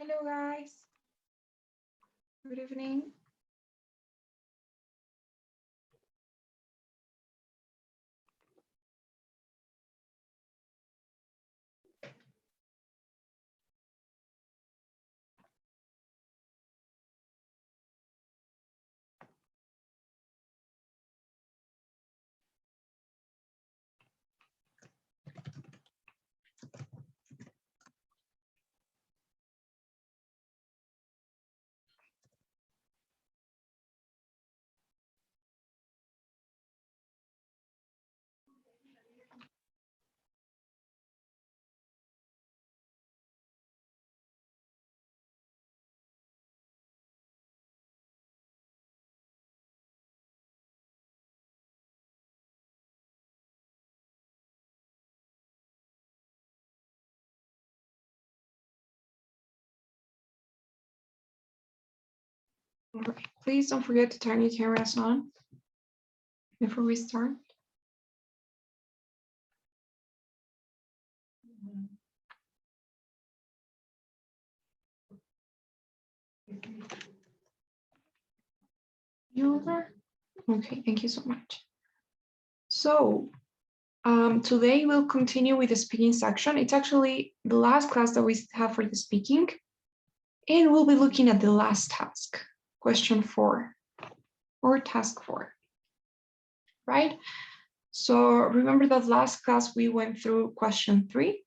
Hello guys, good evening. All right. Please don't forget to turn your cameras on before we start. You over? Okay, thank you so much. So today we'll continue with the speaking section. It's actually the last class that we have for the speaking. And we'll be looking at the last task, question 4 or task 4, right? So remember that last class we went through question 3.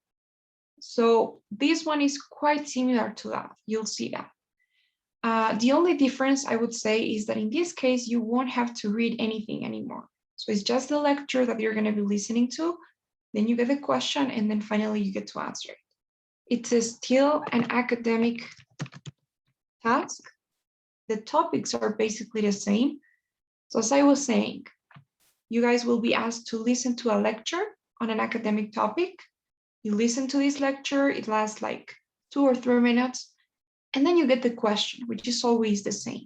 So this one is quite similar to that. You'll see that. The only difference I would say is that in this case, you won't have to read anything anymore. So it's just the lecture that you're going to be listening to. Then you get the question, and then finally you get to answer it. It's still an academic task. The topics are basically the same. So as I was saying, you guys will be asked to listen to a lecture on an academic topic. You listen to this lecture, it lasts like 2 or 3 minutes. And then you get the question, which is always the same.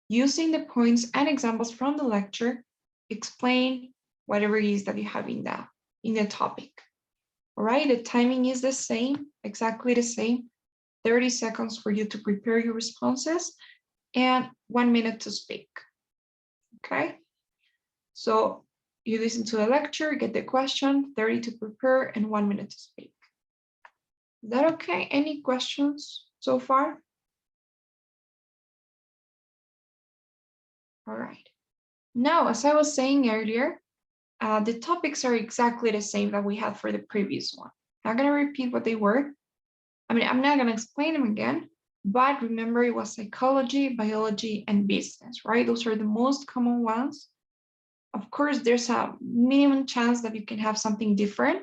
Using the points and examples from the lecture, explain whatever it is that you have in the topic. All right, the timing is the same, exactly the same. 30 seconds for you to prepare your responses and 1 minute to speak. Okay, so you listen to the lecture, get the question, 30 to prepare and 1 minute to speak. Is that okay? Any questions so far? All right. Now, as I was saying earlier, the topics are exactly the same that we had for the previous one. I'm not going to repeat what they were. I mean, I'm not going to explain them again, but remember it was psychology, biology, and business, right? Those are the most common ones. Of course, there's a minimum chance that you can have something different,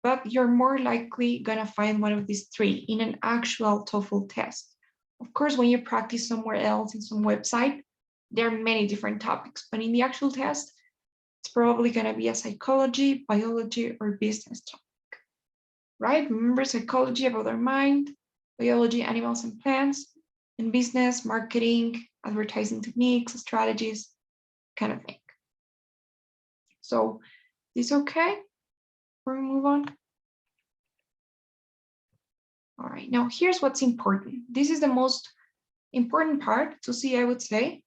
but you're more likely going to find one of these 3 in an actual TOEFL test. Of course, when you practice somewhere else in some website, there are many different topics, but in the actual test, it's probably going to be a psychology, biology, or business topic, right? Remember psychology about our mind, biology, animals and plants, and business, marketing, advertising techniques, strategies, kind of thing. So is this okay? Before we move on. All right, now here's what's important. This is the most important part to see, I would say,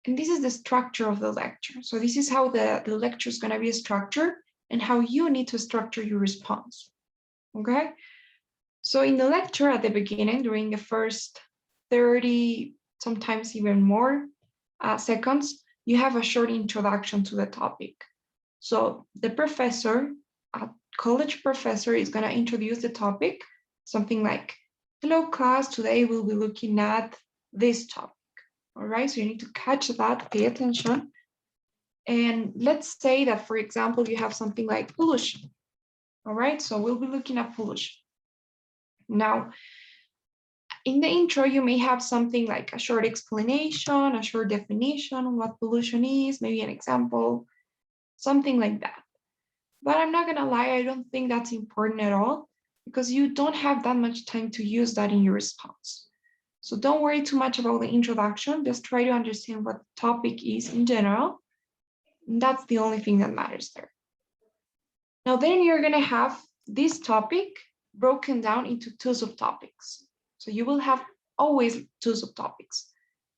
and this is the structure of the lecture. So this is how the lecture is going to be structured and how you need to structure your response. Okay, so in the lecture at the beginning, during the first 30, sometimes even more seconds, you have a short introduction to the topic. So the professor, a college professor, is going to introduce the topic, something like, hello class, today we'll be looking at this topic. All right, so you need to catch that, pay attention. And let's say that, for example, you have something like pollution. All right, so we'll be looking at pollution. Now, in the intro, you may have something like a short explanation, a short definition, what pollution is, maybe an example, something like that. But I'm not gonna lie, I don't think that's important at all because you don't have that much time to use that in your response. So don't worry too much about the introduction, just try to understand what the topic is in general. And that's the only thing that matters there. Now then you're gonna have this topic broken down into 2 subtopics. So you will have always two subtopics.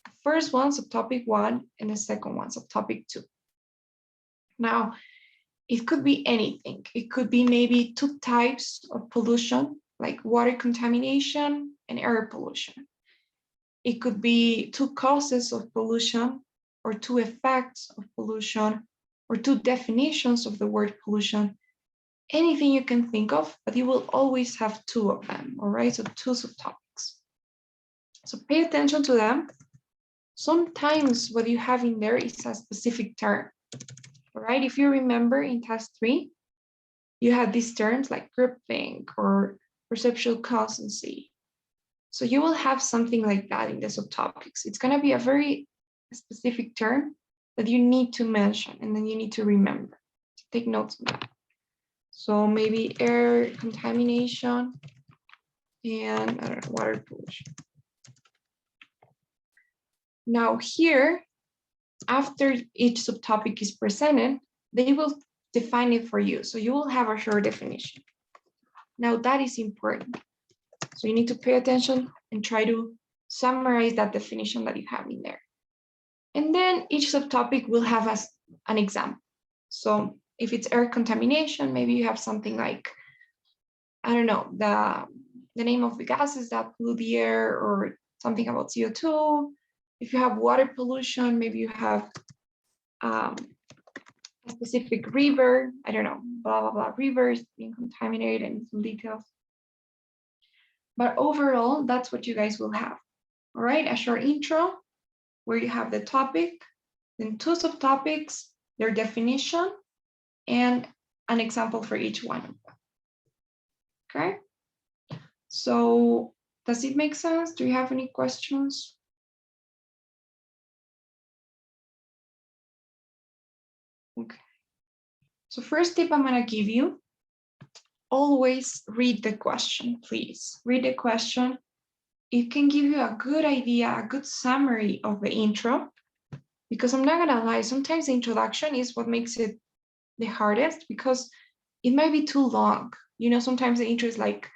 The first one, subtopic 1, and the second one, subtopic 2. Now, it could be anything. It could be maybe 2 types of pollution, like water contamination and air pollution. It could be 2 causes of pollution, or 2 effects of pollution, or 2 definitions of the word pollution. Anything you can think of, but you will always have 2 of them, all right? So 2 subtopics. So pay attention to them. Sometimes what you have in there is a specific term, all right? If you remember in task 3, you had these terms like groupthink or perceptual constancy. So you will have something like that in the subtopics. It's going to be a very specific term that you need to mention, and then you need to remember. Take notes on that. So maybe air contamination and water pollution. Now here, after each subtopic is presented, they will define it for you. So you will have a short definition. Now that is important. So you need to pay attention and try to summarize that definition that you have in there. And then each subtopic will have an example. So if it's air contamination, maybe you have something like, I don't know, the name of the gases that pollute the air, or something about CO2. If you have water pollution, maybe you have a specific river, I don't know, blah, blah, blah, rivers being contaminated, and some details. But overall, that's what you guys will have. All right, a short intro where you have the topic, then 2 subtopics, their definition, and an example for each one of them. Okay, so does it make sense? Do you have any questions? Okay, so first tip I'm going to give you, always read the question, please. Read the question. It can give you a good idea, a good summary of the intro, because I'm not going to lie, sometimes the introduction is what makes it the hardest, because it might be too long. You know, sometimes the intro is like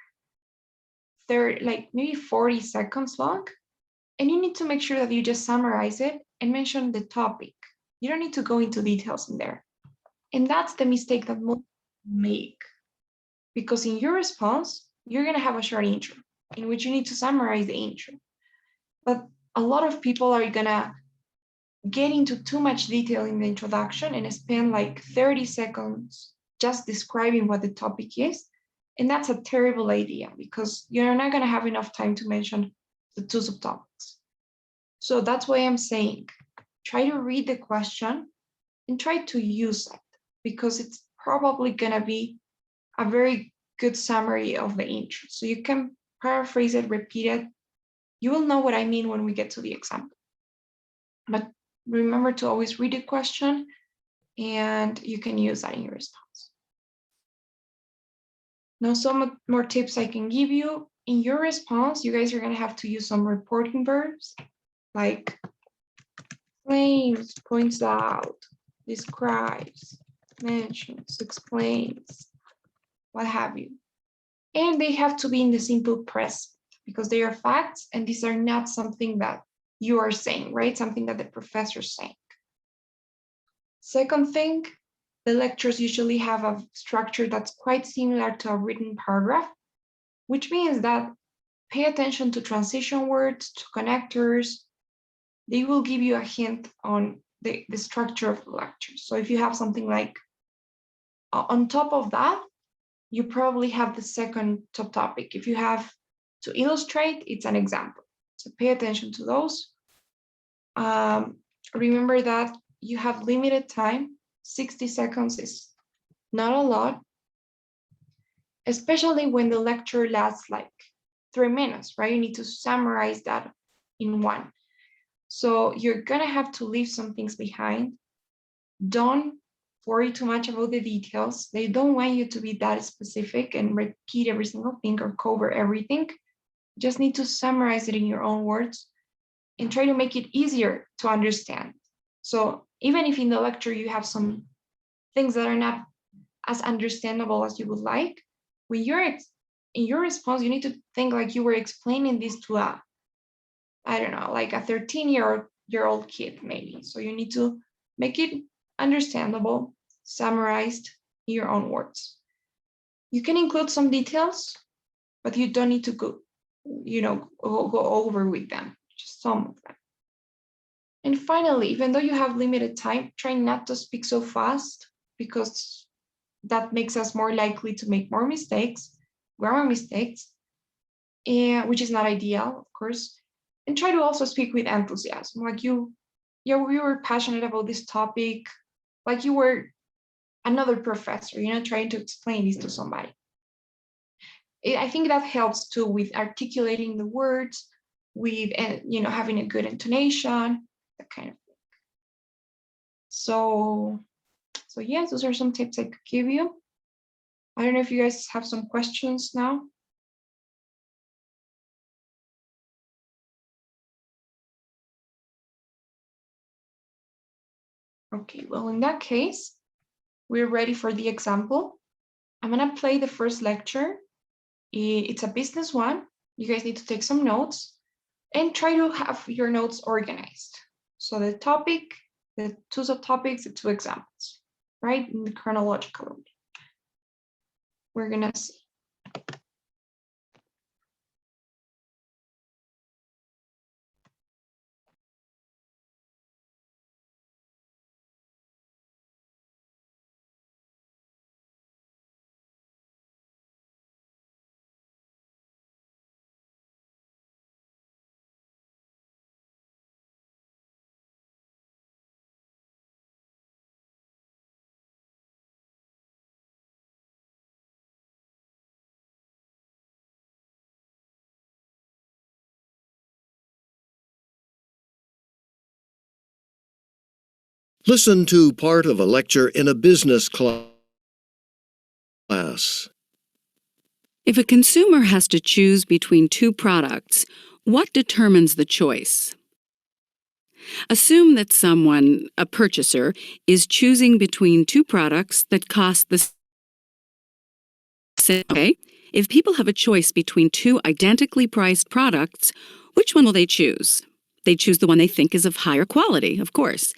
maybe 40 seconds long, and you need to make sure that you just summarize it and mention the topic. You don't need to go into details in there. And that's the mistake that most people make, because in your response, you're going to have a short intro in which you need to summarize the intro. But a lot of people are going to get into too much detail in the introduction and spend like 30 seconds just describing what the topic is. And that's a terrible idea, because you're not going to have enough time to mention the 2 subtopics. So that's why I'm saying, try to read the question and try to use it, because it's probably going to be a very good summary of the intro. So you can paraphrase it, repeat it. You will know what I mean when we get to the example. But remember to always read the question, and you can use that in your response. Now, some more tips I can give you. In your response, you guys are going to have to use some reporting verbs, like claims, points out, describes, mentions, explains, what have you. And they have to be in the simple present, because they are facts, and these are not something that you are saying, right? Something that the professor is saying. Second thing, the lectures usually have a structure that's quite similar to a written paragraph, which means that pay attention to transition words, to connectors. They will give you a hint on the structure of the lecture. So if you have something like, on top of that, you probably have the second top topic. If you have to illustrate, it's an example. So pay attention to those. Remember that you have limited time. 60 seconds is not a lot, especially when the lecture lasts like 3 minutes, right? You need to summarize that in one. So you're gonna have to leave some things behind. Don't worry too much about the details. They don't want you to be that specific and repeat every single thing or cover everything. You just need to summarize it in your own words and try to make it easier to understand. So even if in the lecture you have some things that are not as understandable as you would like, when you're in your response, you need to think like you were explaining this to I don't know, like a 13-year-old kid, maybe. So you need to make it understandable, summarized in your own words. You can include some details, but you don't need to go over with them, just some of them. And finally, even though you have limited time, try not to speak so fast, because that makes us more likely to make more mistakes, grammar mistakes, which is not ideal, of course. And try to also speak with enthusiasm, like you were passionate about this topic, like you were another professor, trying to explain this to somebody. I think that helps too with articulating the words, with having a good intonation, that kind of thing. So yes, those are some tips I could give you. I don't know if you guys have some questions now. Okay, well, in that case, we're ready for the example. I'm gonna play the first lecture. It's a business one. You guys need to take some notes and try to have your notes organized. So the topic, the two subtopics, the two examples, right? In the chronological order. We're gonna see. Listen to part of a lecture in a business class. If a consumer has to choose between two products, what determines the choice? Assume that someone, a purchaser, is choosing between two products that cost the same. Okay, if people have a choice between two identically priced products, which one will they choose? They choose the one they think is of higher quality, of course.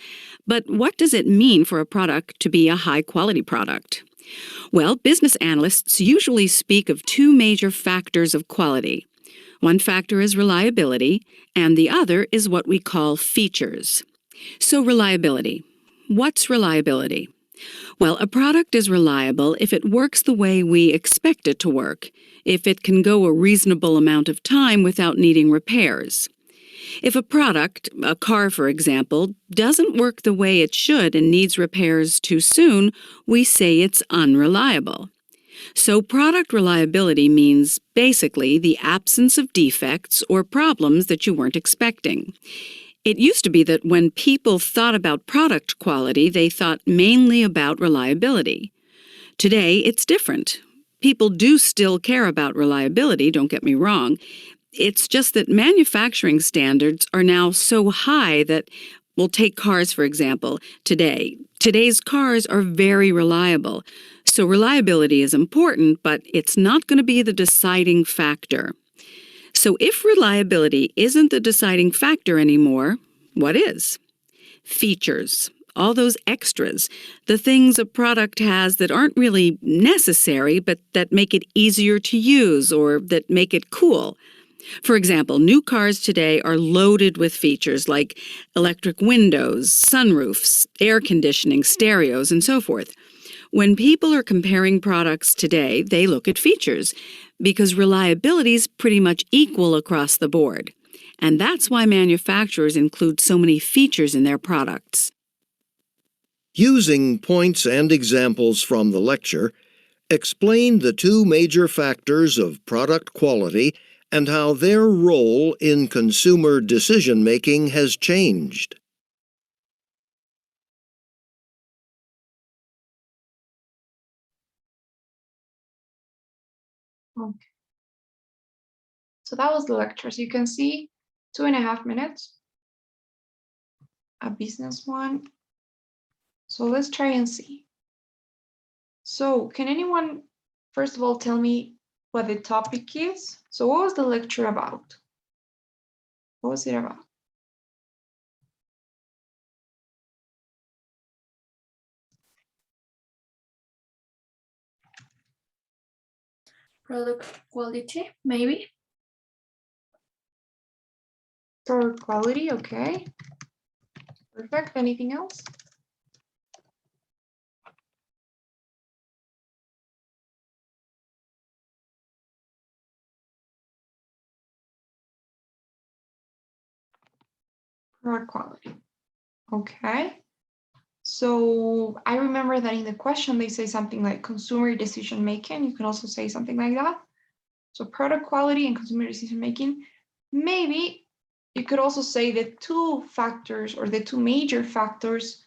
But what does it mean for a product to be a high-quality product? Well, business analysts usually speak of two major factors of quality. One factor is reliability, and the other is what we call features. So reliability. What's reliability? Well, a product is reliable if it works the way we expect it to work, if it can go a reasonable amount of time without needing repairs. If a product, a car for example, doesn't work the way it should and needs repairs too soon, we say it's unreliable. So product reliability means basically the absence of defects or problems that you weren't expecting. It used to be that when people thought about product quality, they thought mainly about reliability. Today, it's different. People do still care about reliability, don't get me wrong. It's just that manufacturing standards are now so high that, we'll take cars for example, today. Today's cars are very reliable. So reliability is important, but it's not going to be the deciding factor. So if reliability isn't the deciding factor anymore, what is? Features. All those extras, the things a product has that aren't really necessary, but that make it easier to use or that make it cool. For example, new cars today are loaded with features like electric windows, sunroofs, air conditioning, stereos, and so forth. When people are comparing products today, they look at features because reliability is pretty much equal across the board. And that's why manufacturers include so many features in their products. Using points and examples from the lecture, explain the two major factors of product quality and how their role in consumer decision-making has changed. Okay. So that was the lecture. So you can see 2.5 minutes, a business one. So let's try and see. So can anyone, first of all, tell me what the topic is. So what was the lecture about? What was it about? Product quality, maybe. Product quality, okay. Perfect. Anything else? Product quality. Okay. So I remember that in the question, they say something like consumer decision making. You can also say something like that. So product quality and consumer decision making. Maybe you could also say the two factors or the two major factors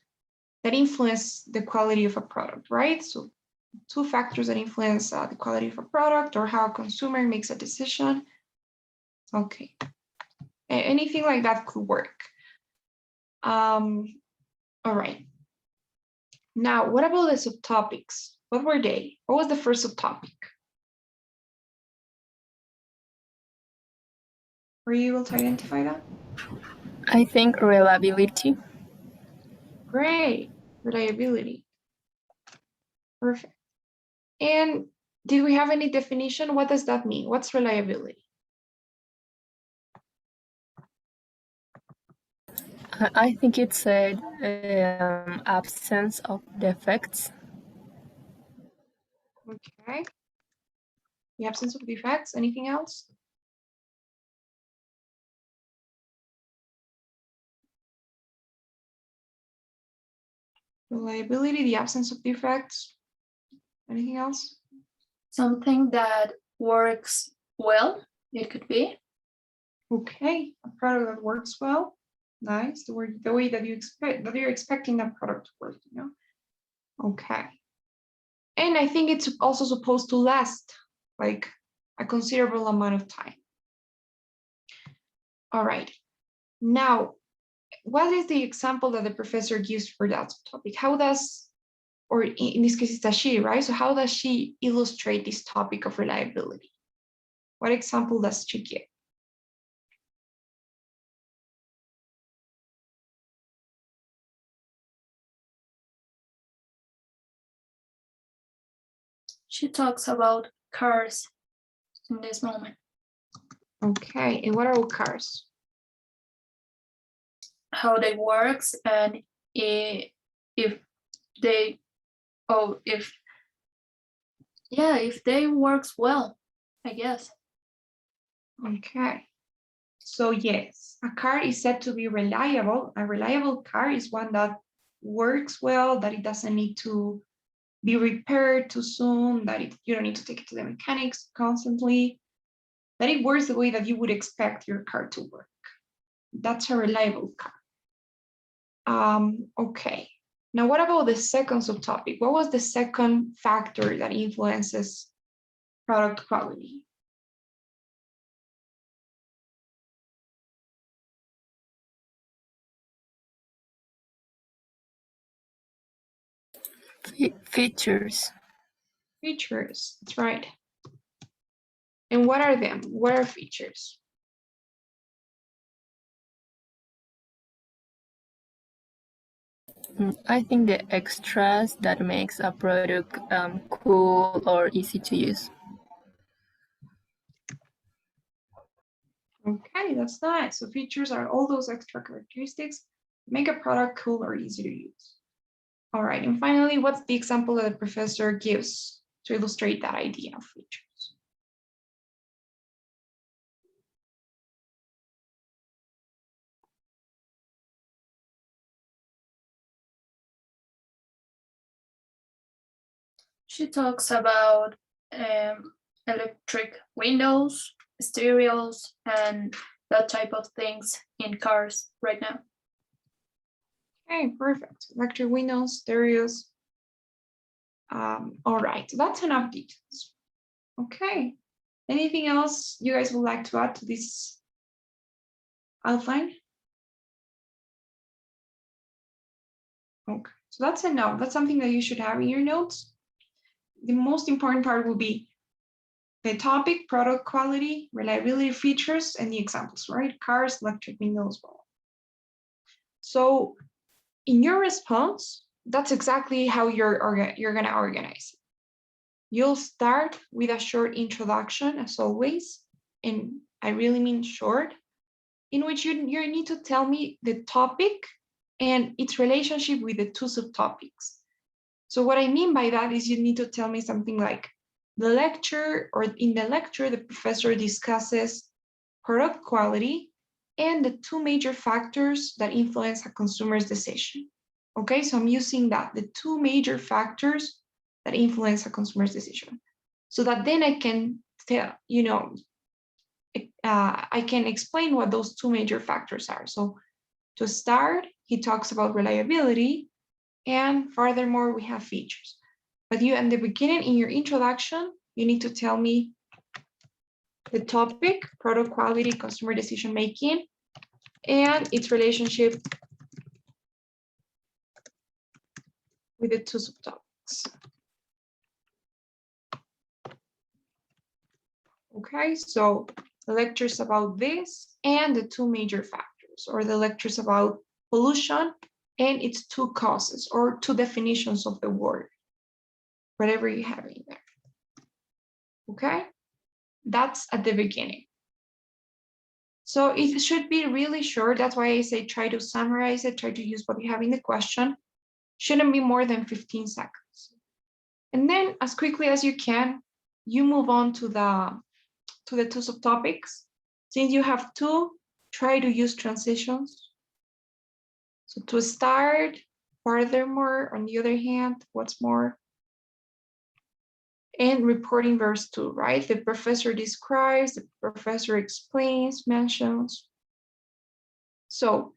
that influence the quality of a product, right? So two factors that influence the quality of a product or how a consumer makes a decision. Okay. Anything like that could work. All right. Now, what about the subtopics? What were they? What was the first subtopic? Were you able to identify that? I think reliability. Great, reliability. Perfect. And did we have any definition? What does that mean? What's reliability? I think it said absence of defects. Okay. The absence of defects. Anything else? Reliability, the absence of defects. Anything else? Something that works well, it could be. Okay, a product that works well. Nice. The way that you're expecting that product to work, you know. Okay. And I think it's also supposed to last like a considerable amount of time. All right. Now, what is the example that the professor gives for that topic? How does, or in this case, it's a she, right? So how does she illustrate this topic of reliability? What example does she give? She talks about cars in this moment. Okay, and what are cars? How they works and if they, if they works well, I guess. Okay. So yes, a car is said to be reliable. A reliable car is one that works well, that it doesn't need to be repaired too soon, that you don't need to take it to the mechanics constantly, that it works the way that you would expect your car to work. That's a reliable car. Okay. Now, what about the second subtopic? What was the second factor that influences product quality? Features. Features, that's right. And what are them? What are features? I think the extras that makes a product cool or easy to use. Okay, that's nice. So features are all those extra characteristics that make a product cool or easy to use. All right, and finally, what's the example that the professor gives to illustrate that idea of features? She talks about electric windows, stereos, and that type of things in cars right now. Okay, perfect. Electric windows, stereos. All right, so that's enough details. Okay, anything else you guys would like to add to this outline? Okay, so that's enough. That's something that you should have in your notes. The most important part will be the topic, product quality, reliability features, and the examples, right? Cars, electric windows, blah. So in your response, that's exactly how you're gonna organize it. You'll start with a short introduction, as always, and I really mean short, in which you need to tell me the topic and its relationship with the two subtopics. So what I mean by that is you need to tell me something like the lecture, or in the lecture, the professor discusses product quality and the two major factors that influence a consumer's decision. Okay, so I'm using that, the two major factors that influence a consumer's decision, so that then I can tell, I can explain what those two major factors are. So to start, he talks about reliability, and furthermore, we have features. But you, in the beginning, in your introduction, you need to tell me the topic, product quality, consumer decision making, and its relationship with the two subtopics. Okay, so the lectures about this and the two major factors, or the lectures about pollution and its two causes, or two definitions of the word, whatever you have in there. Okay, that's at the beginning. So it should be really short. That's why I say try to summarize it, try to use what you have in the question. Shouldn't be more than 15 seconds. And then as quickly as you can, you move on to the two subtopics. Since you have two, try to use transitions. So to start, furthermore, on the other hand, what's more, and reporting verse 2, right? The professor describes, the professor explains, mentions. So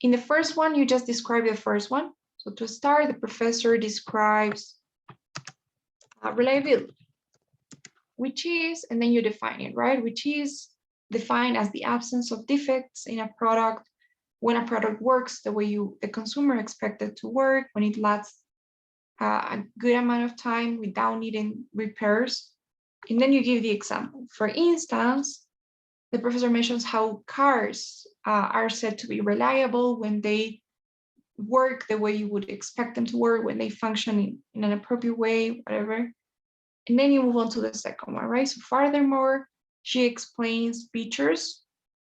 in the first one, you just describe the first one. So to start, the professor describes reliability, which is, and then you define it, right? Which is defined as the absence of defects in a product when a product works the way the consumer expected to work, when it lasts a good amount of time without needing repairs. And then you give the example. For instance, the professor mentions how cars are said to be reliable when they work the way you would expect them to work, when they function in an appropriate way, whatever. And then you move on to the second one, right? So furthermore, she explains features,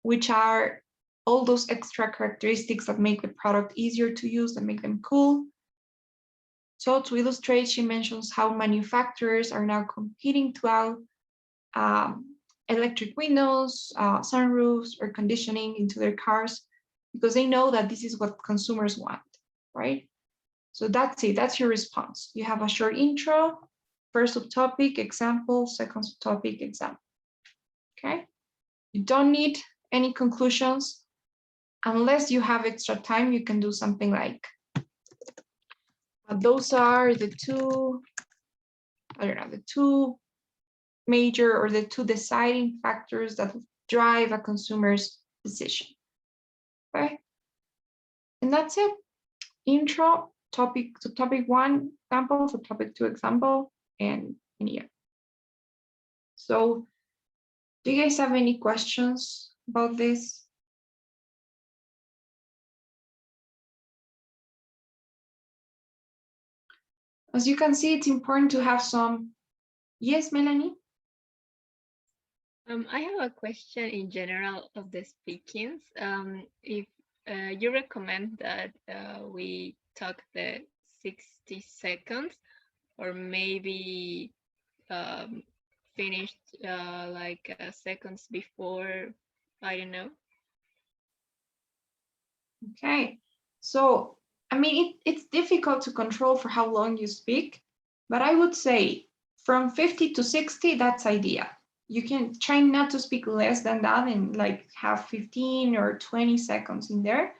which are all those extra characteristics that make the product easier to use, that make them cool. So to illustrate, she mentions how manufacturers are now competing to add electric windows, sunroofs, or conditioning into their cars, because they know that this is what consumers want, right? So that's it, that's your response. You have a short intro, first subtopic, example, second subtopic, example, okay? You don't need any conclusions. Unless you have extra time, you can do something like, those are the two, the two major, or the two deciding factors that drive a consumer's decision, okay? And that's it. Intro, topic to topic one, example, to topic two, example, and here. So do you guys have any questions about this? As you can see, it's important to have some. Yes, Melanie? I have a question in general of the speakings. If you recommend that we talk the 60 seconds, or maybe finished like seconds before, I don't know. Okay, so I mean, it's difficult to control for how long you speak, but I would say from 50 to 60, that's ideal. You can try not to speak less than that and like have 15 or 20 seconds in there.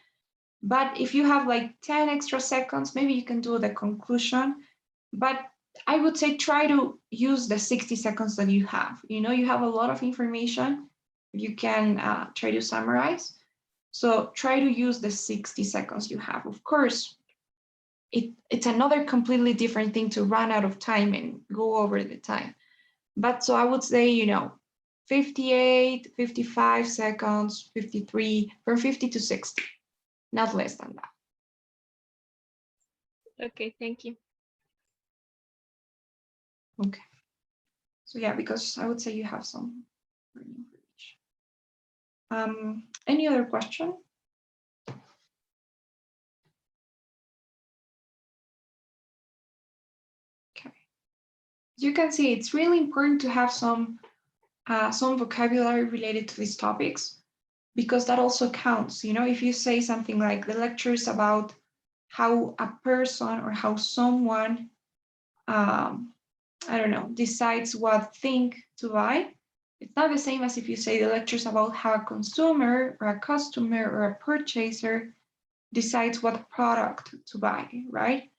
But if you have like 10 extra seconds, maybe you can do the conclusion. But I would say try to use the 60 seconds that you have. You have a lot of information. You can try to summarize. So try to use the 60 seconds you have. Of course, it's another completely different thing to run out of time and go over the time. But so I would say, 58, 55 seconds, 53, from 50 to 60, not less than that. Okay, thank you. Okay. So yeah, because I would say you have some information. Any other question? Okay. As you can see, it's really important to have some vocabulary related to these topics, because that also counts. If you say something like the lecture is about how a person or how someone, I don't know, decides what thing to buy, it's not the same as if you say the lecture is about how a consumer or a customer or a purchaser decides what product to buy, right?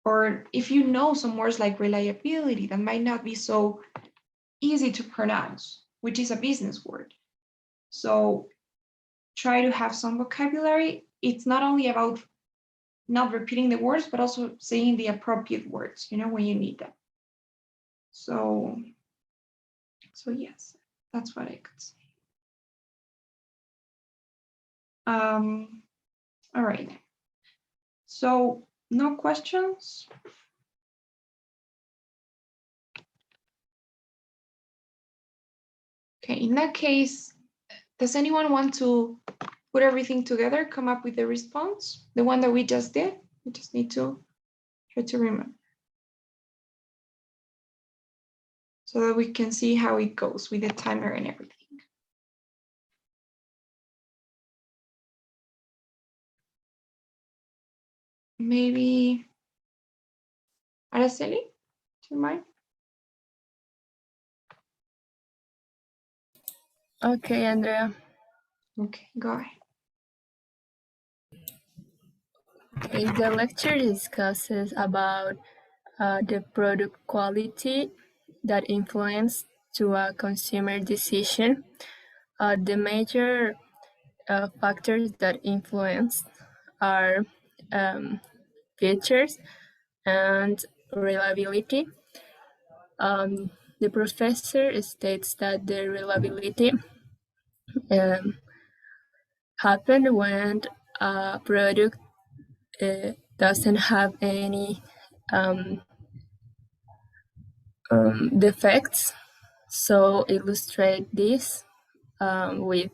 Or if you know some words like reliability that might not be so easy to pronounce, which is a business word. So try to have some vocabulary. It's not only about not repeating the words, but also saying the appropriate words, when you need them. So yes, that's what I could say. All right. So no questions? Okay, in that case, does anyone want to put everything together, come up with the response? The one that we just did? We just need to try to remember, so that we can see how it goes with the timer and everything. Maybe Araceli, do you mind? Okay, Andrea. Okay, go ahead. Okay, the lecture discusses about the product quality that influence to a consumer decision. The major factors that influence are features and reliability. The professor states that the reliability happens when a product doesn't have any defects. So illustrate this with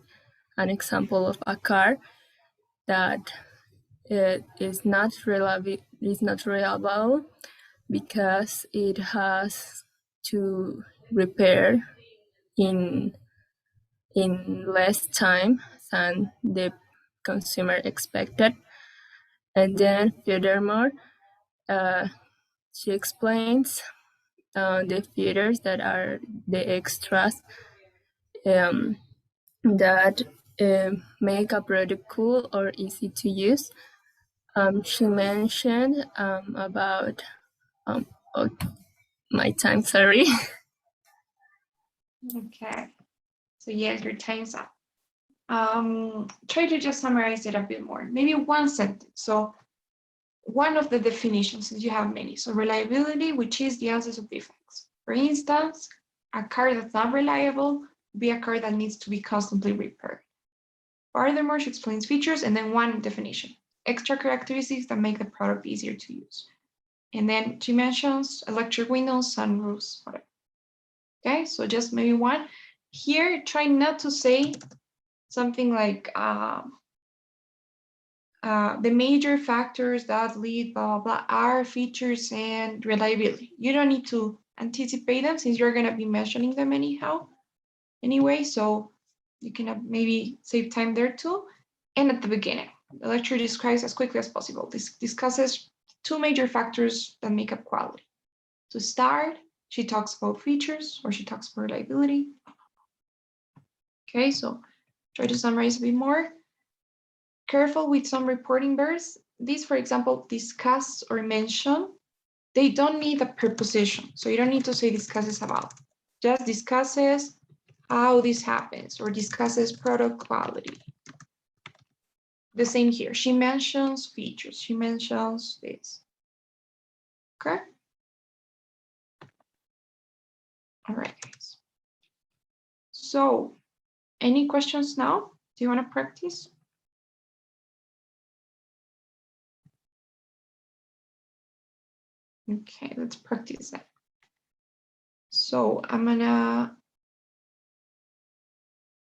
an example of a car that is not reliable because it has to repair in less time than the consumer expected. And then furthermore, she explains the features that are the extras that make a product cool or easy to use. She mentioned about my time, sorry. Okay, so yes, your time's up. Try to just summarize it a bit more, maybe one sentence. So one of the definitions, since you have many. So reliability, which is the absence of defects. For instance, a car that's not reliable would be a car that needs to be constantly repaired. Furthermore, she explains features, and then one definition, extra characteristics that make the product easier to use. And then she mentions electric windows, sunroofs, whatever. Okay, so just maybe one. Here, try not to say something like the major factors that lead blah, blah, blah are features and reliability. You don't need to anticipate them since you're going to be mentioning them anyhow. Anyway, so you can maybe save time there too. And at the beginning, the lecture describes as quickly as possible. This discusses two major factors that make up quality. To start, she talks about features or she talks about reliability. Okay, so try to summarize a bit more. Careful with some reporting verbs. These, for example, discuss or mention, they don't need a preposition. So you don't need to say discusses about. Just discusses how this happens or discusses product quality. The same here. She mentions features. She mentions this. Okay. All right, guys. So, any questions now? Do you want to practice? Okay, let's practice that. So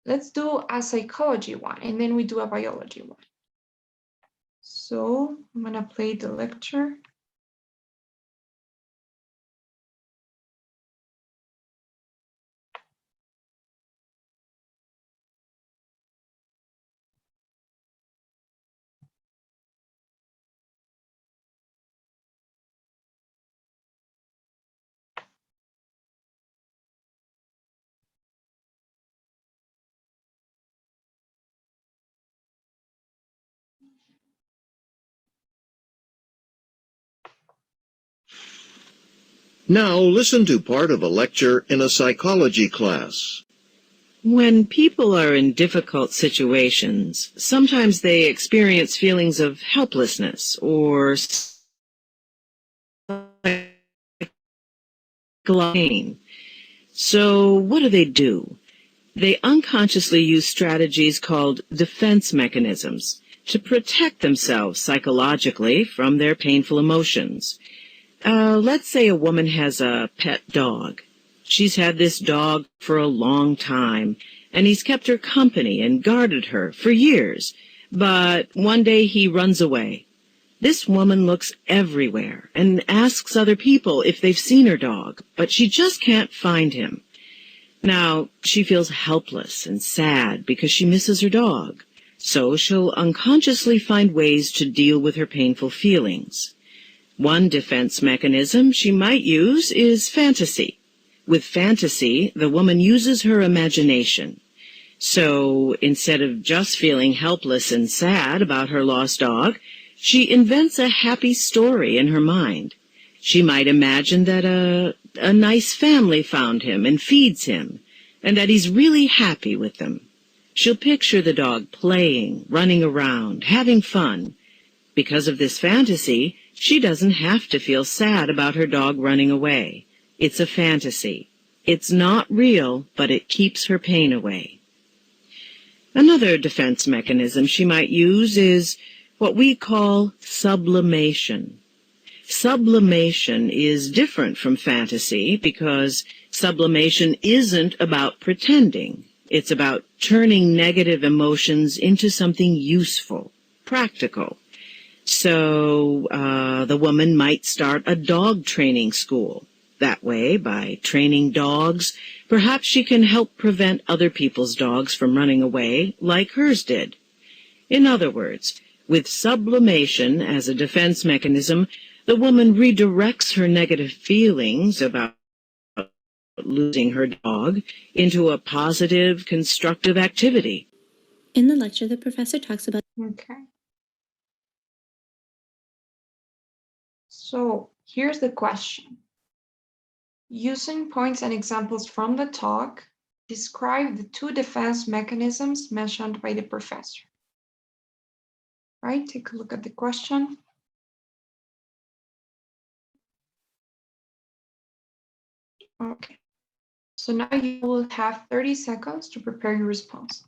let's do a psychology one, and then we do a biology one. So I'm gonna play the lecture. Now listen to part of a lecture in a psychology class. When people are in difficult situations, sometimes they experience feelings of helplessness or pain. So what do? They unconsciously use strategies called defense mechanisms to protect themselves psychologically from their painful emotions. Let's say a woman has a pet dog. She's had this dog for a long time, and he's kept her company and guarded her for years. But one day he runs away. This woman looks everywhere and asks other people if they've seen her dog, but she just can't find him. Now, she feels helpless and sad because she misses her dog. So she'll unconsciously find ways to deal with her painful feelings. One defense mechanism she might use is fantasy. With fantasy, the woman uses her imagination. So instead of just feeling helpless and sad about her lost dog, she invents a happy story in her mind. She might imagine that a nice family found him and feeds him, and that he's really happy with them. She'll picture the dog playing, running around, having fun. Because of this fantasy, she doesn't have to feel sad about her dog running away. It's a fantasy. It's not real, but it keeps her pain away. Another defense mechanism she might use is what we call sublimation. Sublimation is different from fantasy because sublimation isn't about pretending. It's about turning negative emotions into something useful, practical. So the woman might start a dog training school. That way, by training dogs, perhaps she can help prevent other people's dogs from running away like hers did. In other words, with sublimation as a defense mechanism, the woman redirects her negative feelings about losing her dog into a positive, constructive activity. In the lecture, the professor talks about... Okay. So here's the question. Using points and examples from the talk, describe the two defense mechanisms mentioned by the professor. Right, take a look at the question. Okay, so now you will have 30 seconds to prepare your responses.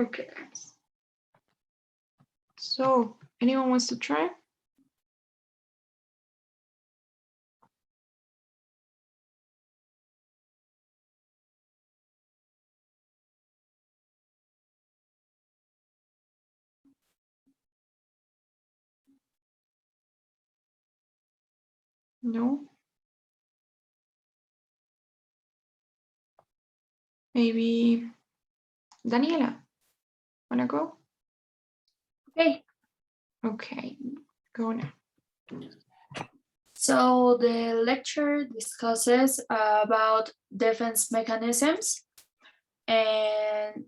Okay, guys. So, anyone wants to try? No? Maybe Daniela, wanna go? Okay. Okay, go now. So the lecture discusses about defense mechanisms, and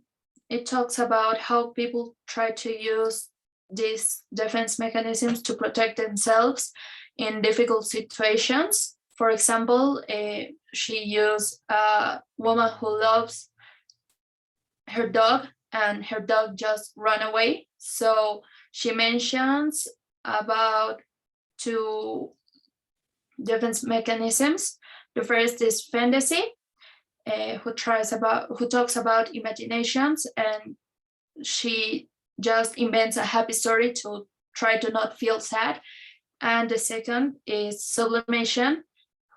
it talks about how people try to use these defense mechanisms to protect themselves in difficult situations. For example, she used a woman who loves her dog and her dog just ran away. So she mentions about two defense mechanisms. The first is fantasy, who talks about imaginations, and she just invents a happy story to try to not feel sad. And the second is sublimation,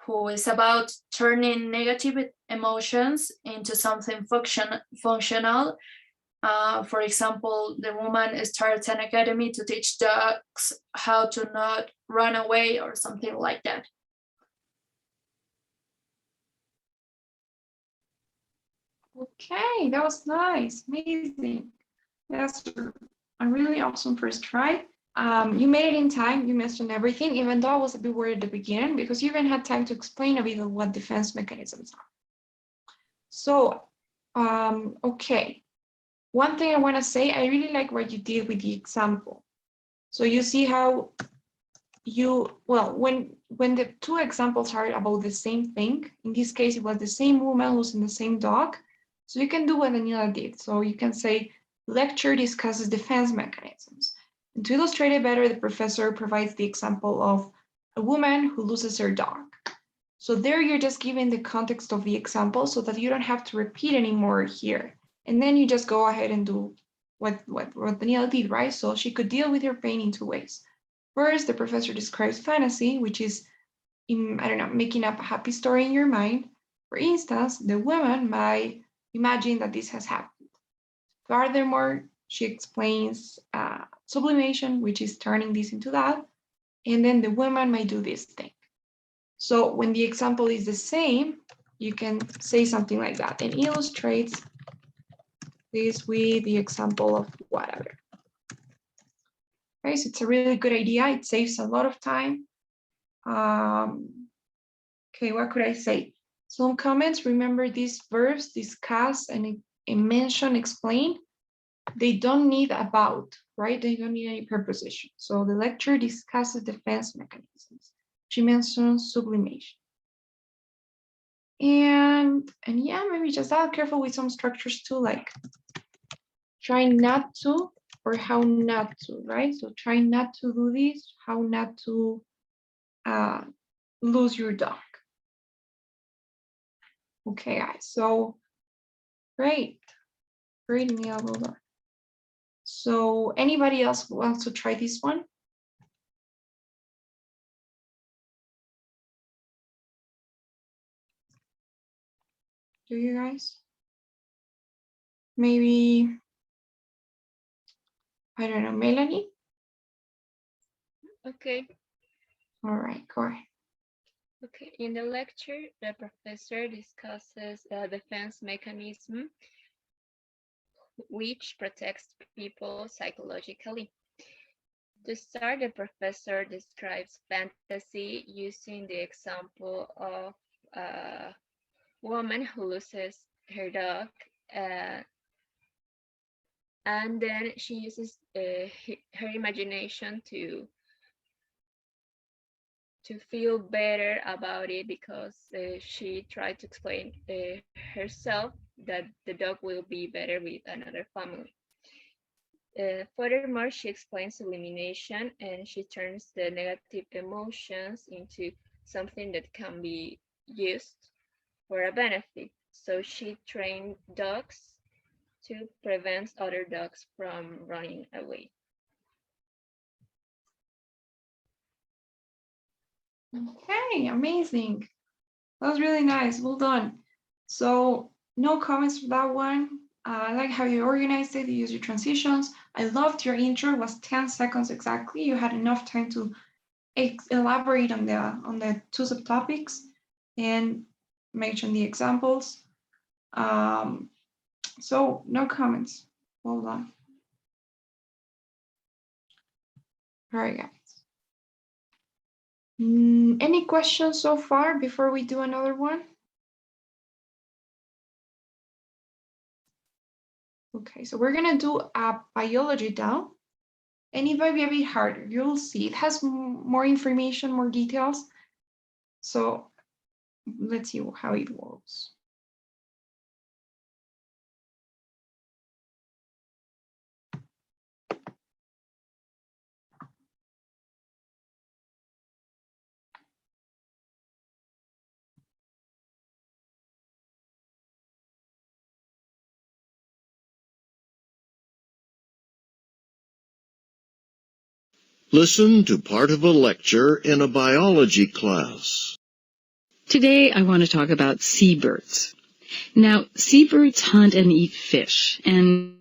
who is about turning negative emotions into something functional. For example, the woman starts an academy to teach dogs how to not run away or something like that. Okay, that was nice, amazing. That's a really awesome first try. You made it in time, you mentioned everything, even though I was a bit worried at the beginning because you even had time to explain a bit of what defense mechanisms are. So, okay. One thing I want to say, I really like what you did with the example. So you see how when the two examples are about the same thing, in this case, it was the same woman losing the same dog. So you can do what Daniela did. So you can say, lecture discusses defense mechanisms. And to illustrate it better, the professor provides the example of a woman who loses her dog. So there you're just giving the context of the example so that you don't have to repeat anymore here. And then you just go ahead and do what Daniela did, right? So she could deal with her pain in two ways. First, the professor describes fantasy, which is, making up a happy story in your mind. For instance, the woman might imagine that this has happened. Furthermore, she explains sublimation, which is turning this into that. And then the woman might do this thing. So when the example is the same, you can say something like that and illustrates this with the example of whatever. Right, so it's a really good idea. It saves a lot of time. Okay, what could I say? Some comments, remember these verbs, discuss and mention, explain. They don't need about, right? They don't need any preposition. So the lecture discusses defense mechanisms. She mentions sublimation. And yeah, maybe just that, careful with some structures too, like try not to or how not to, right? So try not to do this, how not to lose your dog. Okay, guys, so great, Neil, well done. So anybody else wants to try this one? Do you guys? Maybe, I don't know, Melanie? Okay. All right, go ahead. Okay, in the lecture, the professor discusses a defense mechanism which protects people psychologically. To start, the professor describes fantasy using the example of a woman who loses her dog, and then she uses her imagination to feel better about it because she tried to explain herself that the dog will be better with another family. Furthermore, she explains elimination and she turns the negative emotions into something that can be used for a benefit. So she trained dogs to prevent other dogs from running away. Okay, amazing. That was really nice. Well done. So no comments for that one. I like how you organized it, you used your transitions. I loved your intro, it was 10 seconds exactly. You had enough time to elaborate on the two subtopics and mention the examples. So no comments. Well done. All right, guys. Any questions so far before we do another one? Okay, so we're gonna do a biology now, and it might be a bit harder. You'll see it has more information, more details. So let's see how it works. Listen to part of a lecture in a biology class. Today, I want to talk about seabirds. Now, seabirds hunt and eat fish, and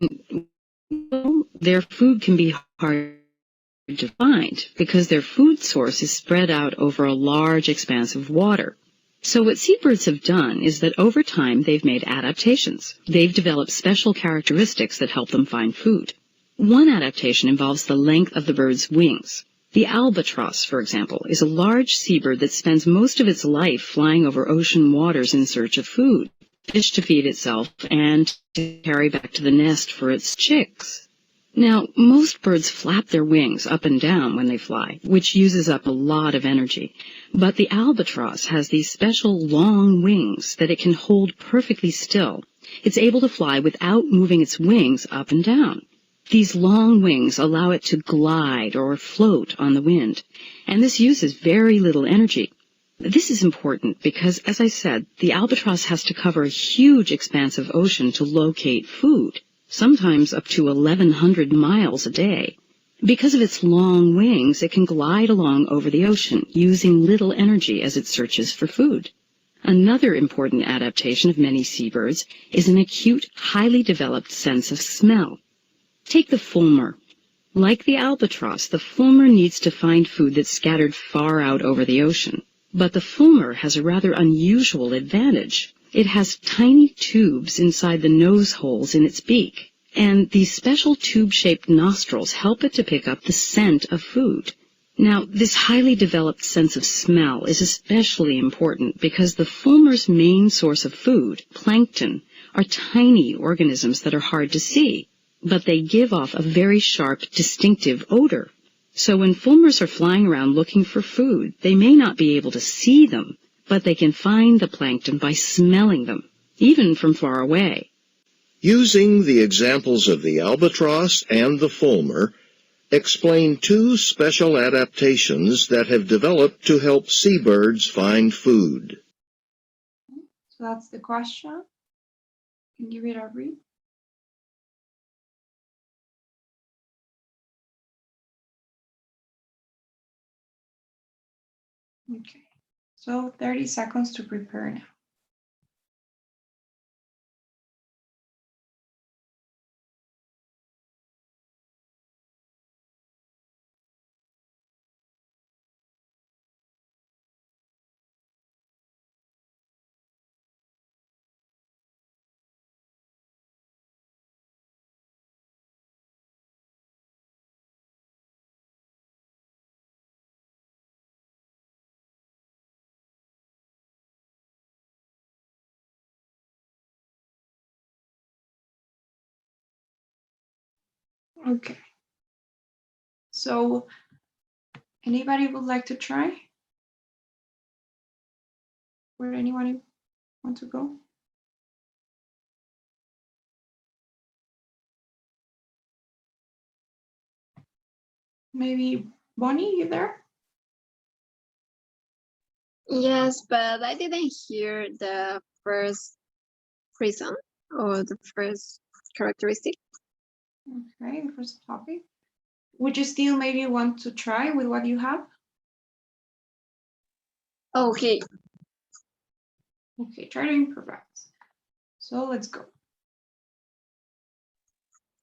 well, their food can be hard to find because their food source is spread out over a large expanse of water. So what seabirds have done is that over time they've made adaptations. They've developed special characteristics that help them find food. One adaptation involves the length of the bird's wings. The albatross, for example, is a large seabird that spends most of its life flying over ocean waters in search of food, fish to feed itself, and to carry back to the nest for its chicks. Now, most birds flap their wings up and down when they fly, which uses up a lot of energy. But the albatross has these special long wings that it can hold perfectly still. It's able to fly without moving its wings up and down. These long wings allow it to glide or float on the wind, and this uses very little energy. This is important because, as I said, the albatross has to cover a huge expanse of ocean to locate food, sometimes up to 1,100 miles a day. Because of its long wings, it can glide along over the ocean, using little energy as it searches for food. Another important adaptation of many seabirds is an acute, highly developed sense of smell. Take the fulmar. Like the albatross, the fulmar needs to find food that's scattered far out over the ocean. But the fulmar has a rather unusual advantage. It has tiny tubes inside the nose holes in its beak, and these special tube-shaped nostrils help it to pick up the scent of food. Now, this highly developed sense of smell is especially important because the fulmar's main source of food, plankton, are tiny organisms that are hard to see, but they give off a very sharp, distinctive odor. So when fulmars are flying around looking for food, they may not be able to see them, but they can find the plankton by smelling them, even from far away. Using the examples of the albatross and the fulmar, explain two special adaptations that have developed to help seabirds find food. So that's the question. Can you give it a read? Okay, so 30 seconds to prepare now. Okay. So anybody would like to try? Would anyone want to go? Maybe Bonnie, you there? Yes, but I didn't hear the first reason or the first characteristic. Okay, first topic. Would you still maybe want to try with what you have? Okay. Okay, try to improvise. So let's go.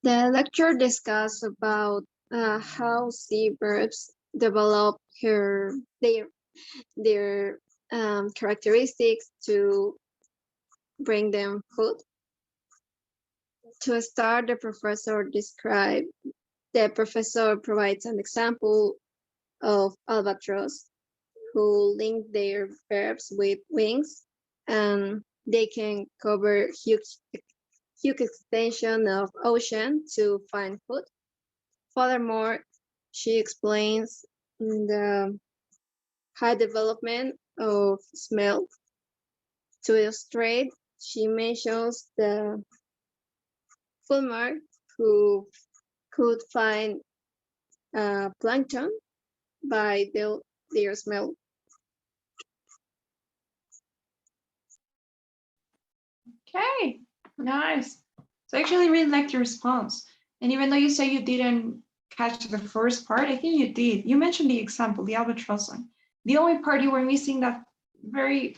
The lecture discussed about how seabirds develop their characteristics to bring them food. To start, the professor provides an example of albatross. who link their verbs with wings, and they can cover huge extension of ocean to find food. Furthermore, she explains the high development of smell. To illustrate, she mentions the fulmar who could find plankton by their smell. Okay, nice. So I actually really liked your response. And even though you say you didn't catch the first part, I think you did. You mentioned the example, the albatross one. The only part you were missing, that very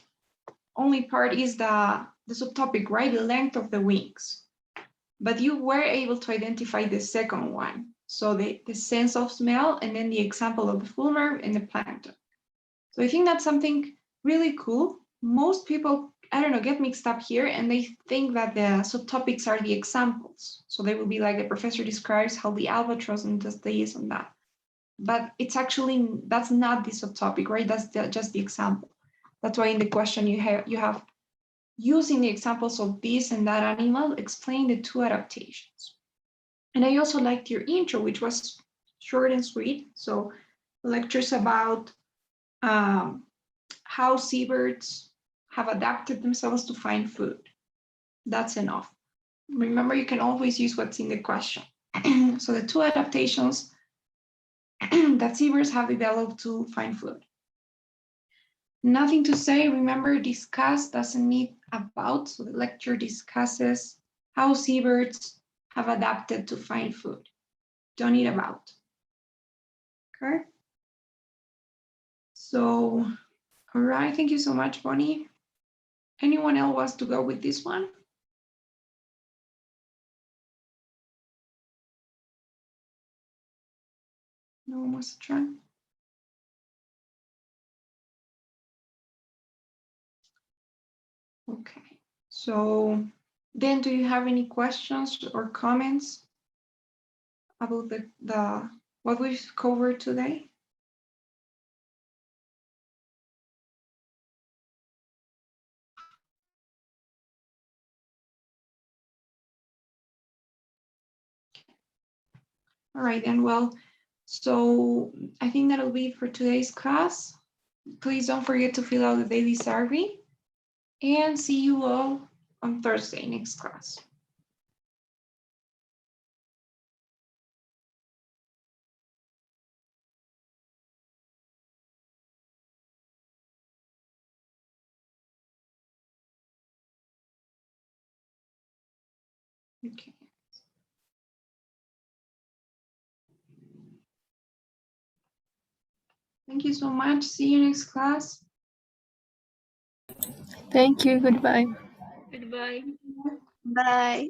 only part, is the subtopic, right? The length of the wings. But you were able to identify the second one. So the sense of smell, and then the example of the fulmar and the plankton. So I think that's something really cool. Most people, I don't know, get mixed up here, and they think that the subtopics are the examples. So they will be like, the professor describes how the albatross and does this and that. But it's actually, that's not the subtopic, right? That's just the example. That's why in the question you have using the examples of this and that animal, explain the two adaptations. And I also liked your intro, which was short and sweet. So lectures about how seabirds have adapted themselves to find food. That's enough. Remember, you can always use what's in the question. So the two adaptations that seabirds have developed to find food. Nothing to say. Remember, discuss doesn't need about. So the lecture discusses how seabirds have adapted to find food. Don't need about. Okay. So, all right. Thank you so much, Bonnie. Anyone else wants to go with this one? No one wants to try? Okay. So then, do you have any questions or comments about the what we've covered today? All right, then. Well, so I think that'll be it for today's class. Please don't forget to fill out the daily survey, and see you all on Thursday, next class. Okay. Thank you so much. See you next class. Thank you. Goodbye. Goodbye. Bye.